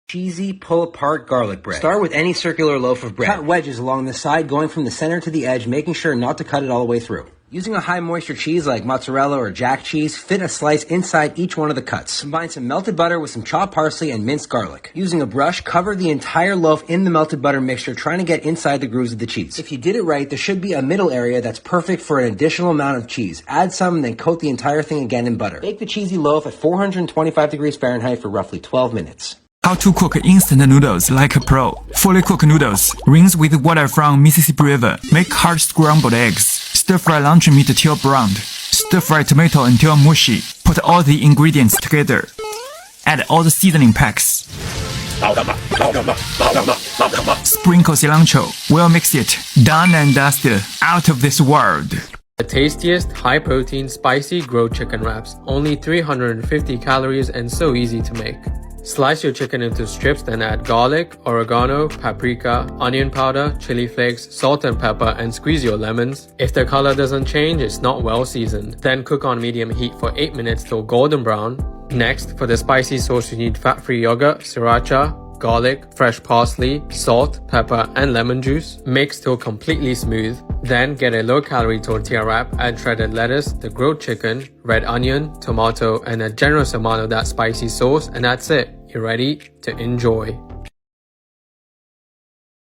Cheesy pull-apart garlic bread. Start with any circular loaf of bread. Cut wedges along the side, going from the center to the edge, making sure not to cut it all the way through. Using a high-moisture cheese like mozzarella or jack cheese, fit a slice inside each one of the cuts. Combine some melted butter with some chopped parsley and minced garlic. Using a brush, cover the entire loaf in the melted butter mixture, trying to get inside the grooves of the cheese. If you did it right, there should be a middle area that's perfect for an additional amount of cheese. Add some and then coat the entire thing again in butter. Bake the cheesy loaf at 425 degrees Fahrenheit for roughly 12 minutes. How to cook instant noodles like a pro. Fully cooked noodles. Rinse with water from Mississippi River. Make hard scrambled eggs. Stir-fry luncheon meat till browned. Stir-fry tomato until mushy. Put all the ingredients together. Add all the seasoning packs. Sprinkle cilantro. Well mix it. Done and dusted. Out of this world. The tastiest, high-protein, spicy grilled chicken wraps. Only 350 calories and so easy to make. Slice your chicken into strips, then add garlic, oregano, paprika, onion powder, chili flakes, salt and pepper, and squeeze your lemons. If the color doesn't change, it's not well seasoned. Then cook on medium heat for 8 minutes till golden brown. Next, for the spicy sauce, you need fat-free yogurt, sriracha, garlic, fresh parsley, salt, pepper, and lemon juice. Mix till completely smooth. Then get a low-calorie tortilla wrap, add shredded lettuce, the grilled chicken, red onion, tomato, and a generous amount of that spicy sauce, and that's it. You're ready to enjoy.